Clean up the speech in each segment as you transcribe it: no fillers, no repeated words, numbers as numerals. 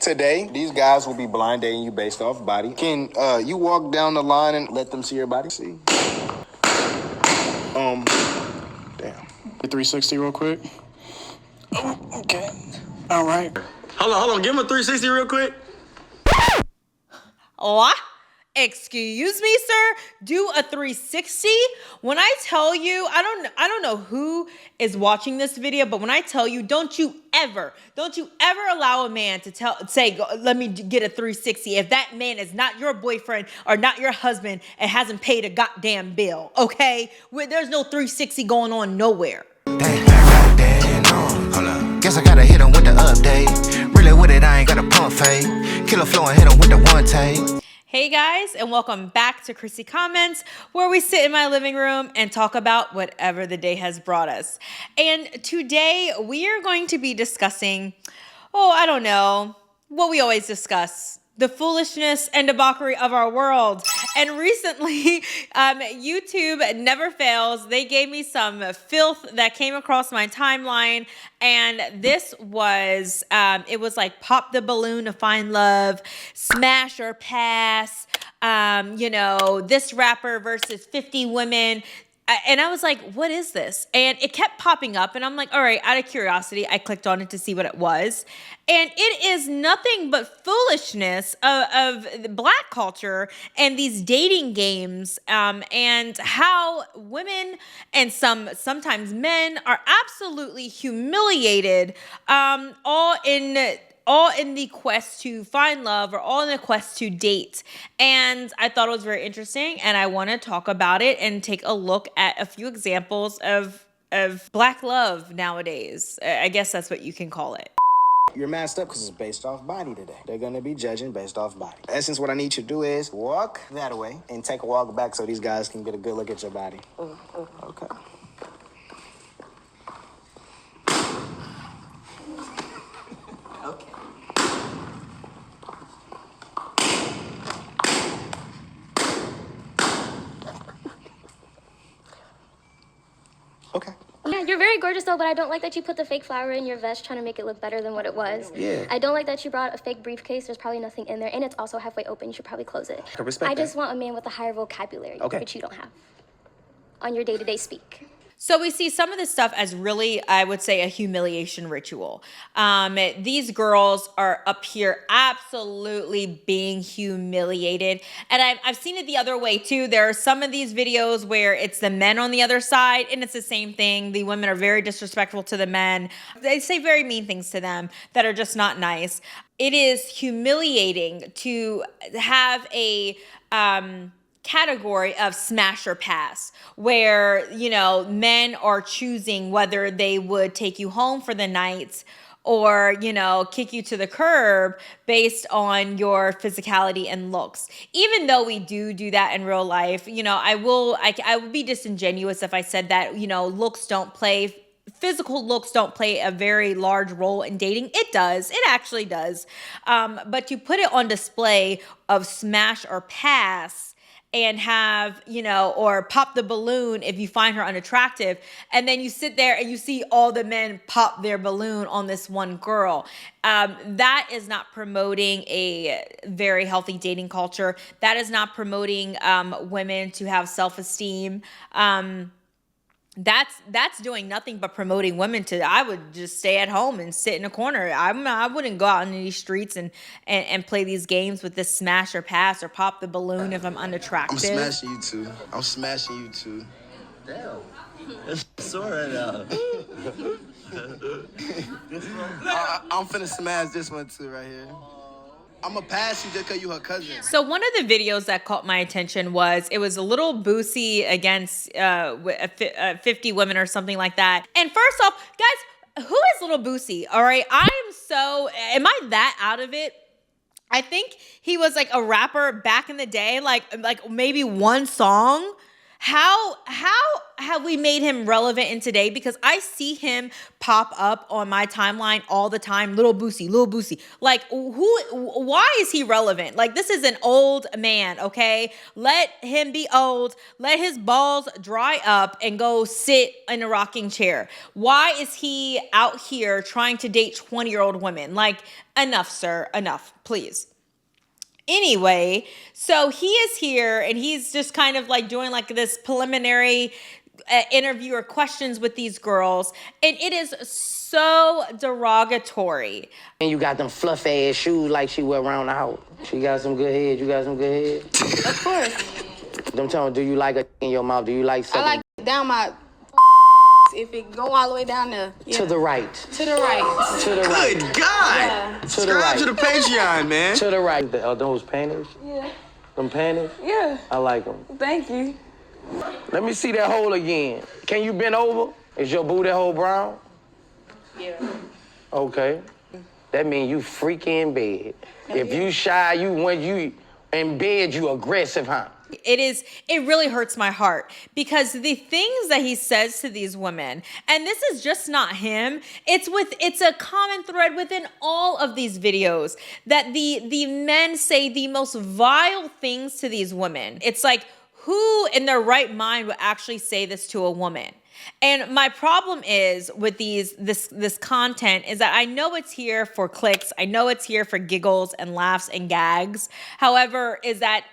Today, these guys will be blind dating you based off body. Can you walk down the line and let them see your body? See. Damn. 360 real quick. Oh, okay. All right. Hold on. Give him a 360 real quick. What? Excuse me, sir? Do a 360? When I tell you, I don't know who is watching this video, but when I tell you, don't you ever allow a man to say, let me get a 360 if that man is not your boyfriend or not your husband and hasn't paid a goddamn bill, okay? There's no 360 going on nowhere. Hold up. Guess I gotta hit him with the update. Really with it, I ain't got a pump fake. Killer flow and hit him with the one take. Hey guys, and welcome back to Chrissy Comments, where we sit in my living room and talk about whatever the day has brought us. And today we are going to be discussing, I don't know, what we always discuss. The foolishness and debauchery of our world. And recently, YouTube never fails. They gave me some filth that came across my timeline. And this was, it was like pop the balloon to find love, smash or pass, this rapper versus 50 women. And I was like, what is this? And it kept popping up. And I'm like, all right, out of curiosity, I clicked on it to see what it was. And it is nothing but foolishness of Black culture and these dating games and how women and sometimes men are absolutely humiliated all in the quest to find love or all in the quest to date. And I thought it was very interesting, and I want to talk about it and take a look at a few examples of Black love nowadays. I guess that's what you can call it. You're messed up because it's based off body today. They're going to be judging based off body. In essence, what I need you to do is walk that way and take a walk back so these guys can get a good look at your body. Okay. Okay. Yeah, you're very gorgeous though, but I don't like that you put the fake flower in your vest trying to make it look better than what it was. Yeah. I don't like that you brought a fake briefcase. There's probably nothing in there, and it's also halfway open. You should probably close it. I respect that. just want a man with a higher vocabulary, which you don't have on your day-to-day speak. So we see some of this stuff as really, I would say, a humiliation ritual. These girls are up here absolutely being humiliated. And I've seen it the other way too. There are some of these videos where it's the men on the other side and it's the same thing. The women are very disrespectful to the men. They say very mean things to them that are just not nice. It is humiliating to have a category of smash or pass where, men are choosing whether they would take you home for the night or, kick you to the curb based on your physicality and looks. Even though we do that in real life, I would be disingenuous if I said that, physical looks don't play a very large role in dating. It does. It actually does. But to put it on display of smash or pass and have, or pop the balloon if you find her unattractive. And then you sit there and you see all the men pop their balloon on this one girl. That is not promoting a very healthy dating culture. That is not promoting women to have self-esteem. That's doing nothing but promoting women to, I would just stay at home and sit in a corner. I wouldn't go out into these streets and play these games with this smash or pass or pop the balloon if I'm unattractive. I'm smashing you too. Damn. It's sore right now. I'm finna smash this one too right here. I'm gonna pass you just because you her cousin. So one of the videos that caught my attention was a Lil Boosie against 50 women or something like that. And first off, guys, who is Lil Boosie? All right, am I that out of it? I think he was like a rapper back in the day, like maybe one song How have we made him relevant in today? Because I see him pop up on my timeline all the time. Lil Boosie, Lil Boosie. Like, why is he relevant? Like, this is an old man, okay? Let him be old. Let his balls dry up and go sit in a rocking chair. Why is he out here trying to date 20-year-old women? Like, enough, sir. Enough, please. Anyway, so he is here and he's just kind of like doing like this preliminary interview or questions with these girls. And it is so derogatory. And you got them fluff ass shoes like she wear around the house. She got some good head. You got some good head? Of course. Them telling, do you like a in your mouth? Do you like something? I like down my if it go all the way down there. Yeah. To the right. To the right. To the right. Good God! Yeah. To the Subscribe right. to the Patreon, man. To the right. Are those panties? Yeah. Them panties? Yeah. I like them. Thank you. Let me see that hole again. Can you bend over? Is your booty hole brown? Yeah. Okay. That means you freaky in bed. If you shy, when you in bed, you aggressive, huh? It really hurts my heart because the things that he says to these women, and this is just not him, it's a common thread within all of these videos that the men say the most vile things to these women. It's like, who in their right mind would actually say this to a woman? And my problem is with this content is that I know it's here for clicks. I know it's here for giggles and laughs and gags. However, is that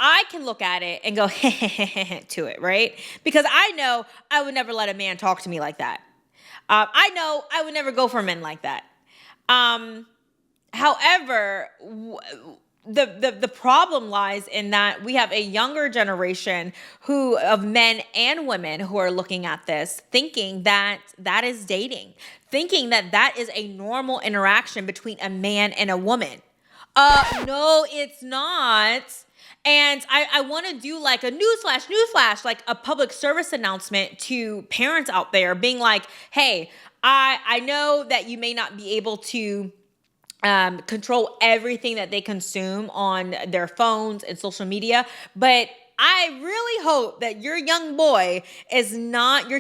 I can look at it and go to it, right? Because I know I would never let a man talk to me like that. I know I would never go for men like that. However, the problem lies in that we have a younger generation of men and women who are looking at this thinking that that is dating, thinking that that is a normal interaction between a man and a woman. No, it's not. And I want to do like a newsflash, like a public service announcement to parents out there being like, hey, I know that you may not be able to control everything that they consume on their phones and social media, but I really hope that your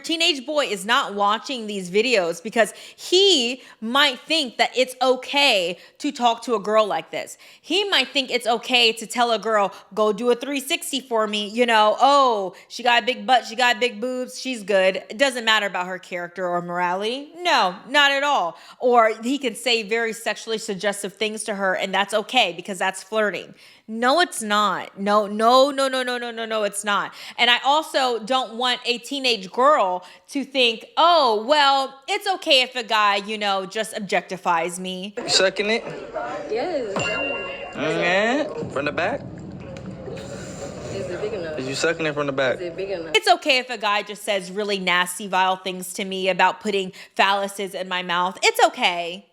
teenage boy is not watching these videos because he might think that it's okay to talk to a girl like this. He might think it's okay to tell a girl, go do a 360 for me. Oh, she got a big butt, she got big boobs, she's good. It doesn't matter about her character or morality. No, not at all. Or he can say very sexually suggestive things to her and that's okay because that's flirting. No, it's not. No, it's not. And I also don't want a teenage girl to think, oh, well, it's okay if a guy, just objectifies me. You sucking it? Yes. Mm-hmm. From the back? Is it big enough? Is you sucking it from the back? Is it big enough? It's okay if a guy just says really nasty, vile things to me about putting phalluses in my mouth. It's okay.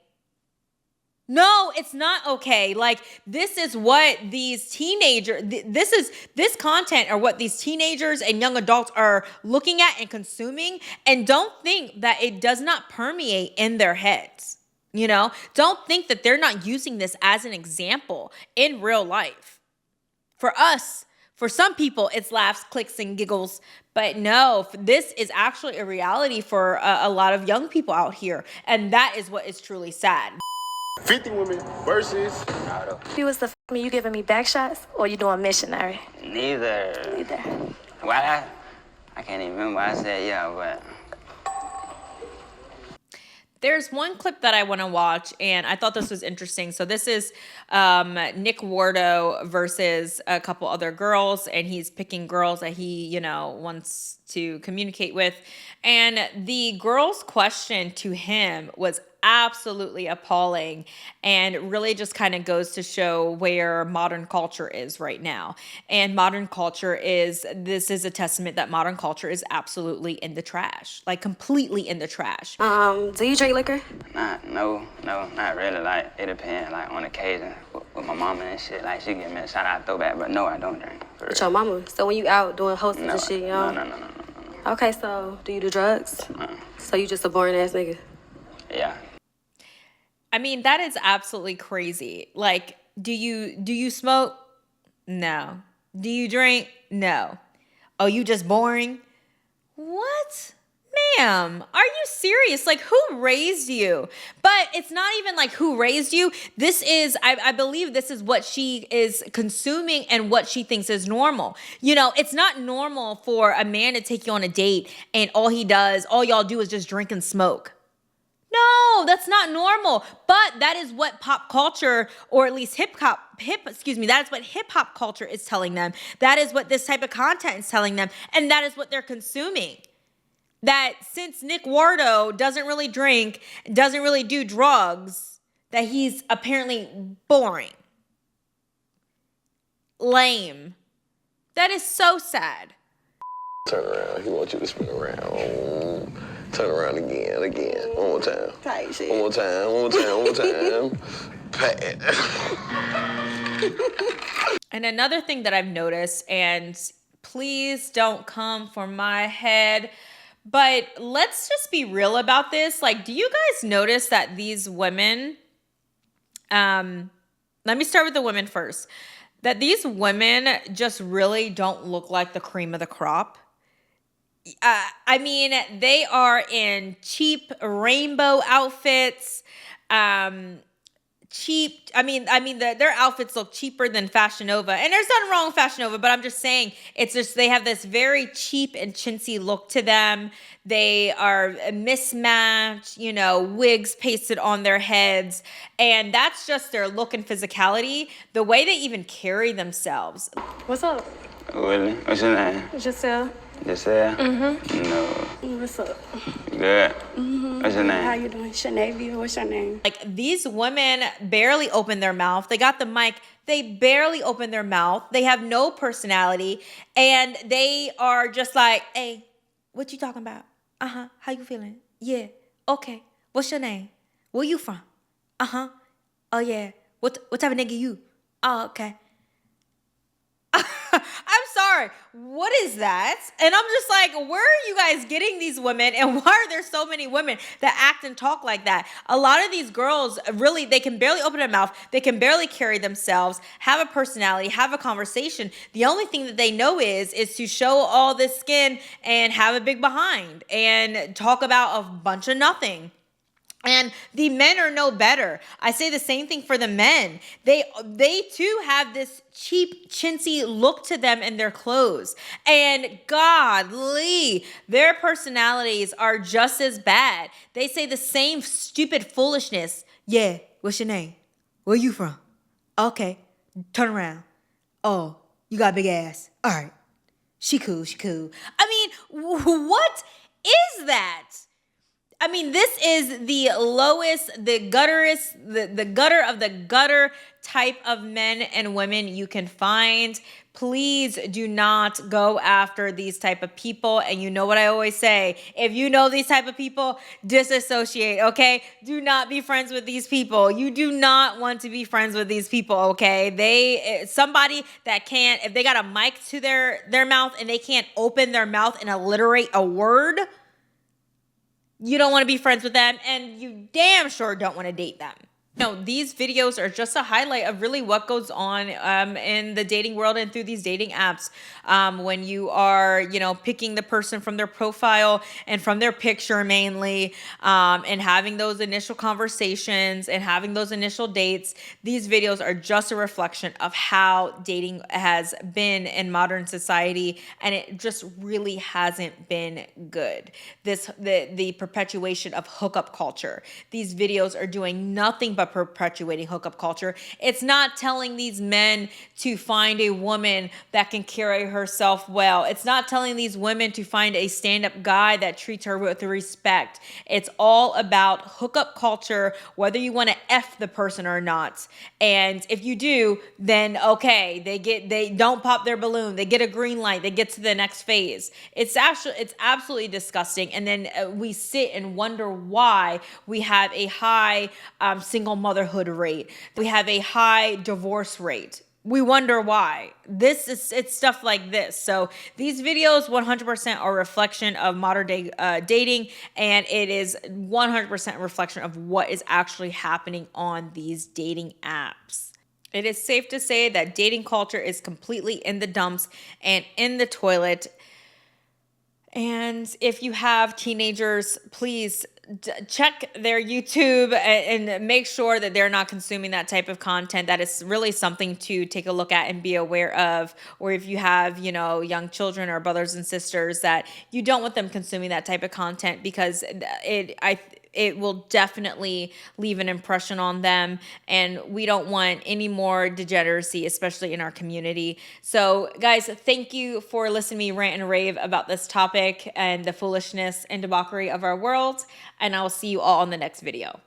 No, it's not okay. Like, this is what these this content are what these teenagers and young adults are looking at and consuming. And don't think that it does not permeate in their heads. Don't think that they're not using this as an example in real life. For us, for some people, it's laughs, clicks, and giggles. But no, this is actually a reality for a lot of young people out here. And that is what is truly sad. 50 women versus Wardo. You was the me, you giving me back shots or you doing missionary? Neither. Why? I can't even remember. I said yeah, but. There's one clip that I want to watch, and I thought this was interesting. So this is Nick Wardo versus a couple other girls, and he's picking girls that he, wants to communicate with. And the girl's question to him was absolutely appalling and really just kind of goes to show where modern culture is right now. And this is a testament that modern culture is absolutely in the trash, like completely in the trash. Do you drink liquor? No, not really. Like, it depends, like, on occasion with my mama and shit. Like, she give me a shout out throwback, but no, I don't drink. With your mama? So when you out doing hostess and shit, No. Okay, so do you do drugs? No. So you just a boring ass nigga? Yeah. I mean, that is absolutely crazy. Like, do you smoke? No. Do you drink? No. Oh, you just boring? What? Ma'am, are you serious? Like, who raised you? But it's not even like who raised you. This is, I believe this is what she is consuming and what she thinks is normal. You know, it's not normal for a man to take you on a date and all y'all do is just drink and smoke. No, that's not normal. But that is what pop culture, or at least that is what hip hop culture is telling them. That is what this type of content is telling them. And that is what they're consuming. That since Nick Wardo doesn't really drink, doesn't really do drugs, that he's apparently boring. Lame. That is so sad. Turn around. He wants you to spin around. Turn around again. One more time. Tight shit. One more time. Pat. And another thing that I've noticed, and please don't come for my head, but let's just be real about this. Like, do you guys notice that these women, let me start with the women first, that these women just really don't look like the cream of the crop? I mean, they are in cheap rainbow outfits, their outfits look cheaper than Fashion Nova. And there's nothing wrong with Fashion Nova, but I'm just saying, it's just, they have this very cheap and chintzy look to them. They are mismatched, wigs pasted on their heads. And that's just their look and physicality. The way they even carry themselves. What's up? Willie, what's your name? Giselle. Giselle? Mm-hmm. No. What's up? Good. Mm-hmm. What's your name? How you doing? Shanavia, what's your name? Like, these women barely open their mouth. They got the mic. They barely open their mouth. They have no personality. And they are just like, hey, what you talking about? Uh-huh. How you feeling? Yeah. Okay. What's your name? Where you from? Uh-huh. Oh, yeah. What type of nigga you? Oh, okay. I'm sorry. What is that? And I'm just like, where are you guys getting these women? And why are there so many women that act and talk like that? A lot of these girls, really, they can barely open their mouth. They can barely carry themselves, have a personality, have a conversation. The only thing that they know is to show all this skin and have a big behind and talk about a bunch of nothing. And the men are no better. I say the same thing for the men. They too have this cheap, chintzy look to them in their clothes. And godly, their personalities are just as bad. They say the same stupid foolishness. Yeah, what's your name? Where you from? Okay, turn around. Oh, you got a big ass. All right, she cool. I mean, what is that? I mean, this is the lowest, the gutterest, the gutter of the gutter type of men and women you can find. Please do not go after these type of people. And you know what I always say, if you know these type of people, disassociate, okay? Do not be friends with these people. You do not want to be friends with these people, okay? Somebody that can't, if they got a mic to their mouth and they can't open their mouth and alliterate a word, you don't want to be friends with them, and you damn sure don't want to date them. No, these videos are just a highlight of really what goes on in the dating world and through these dating apps. When you are, picking the person from their profile and from their picture mainly, and having those initial conversations and having those initial dates, these videos are just a reflection of how dating has been in modern society, and it just really hasn't been good. The perpetuation of hookup culture. These videos are doing nothing but perpetuating hookup culture. It's not telling these men to find a woman that can carry herself well. It's not telling these women to find a stand-up guy that treats her with respect. It's all about hookup culture, whether you want to F the person or not. And if you do, then okay, they don't pop their balloon. They get a green light. They get to the next phase. It's absolutely disgusting. And then we sit and wonder why we have a high single motherhood rate. We have a high divorce rate. We wonder why. It's stuff like this. So these videos 100% are a reflection of modern day dating, and it is 100% a reflection of what is actually happening on these dating apps. It is safe to say that dating culture is completely in the dumps and in the toilet. And if you have teenagers, please check their YouTube and make sure that they're not consuming that type of content. That is really something to take a look at and be aware of. Or if you have, young children or brothers and sisters, that you don't want them consuming that type of content, because it will definitely leave an impression on them, and we don't want any more degeneracy, especially in our community. So guys, thank you for listening to me rant and rave about this topic and the foolishness and debauchery of our world, and I will see you all on the next video.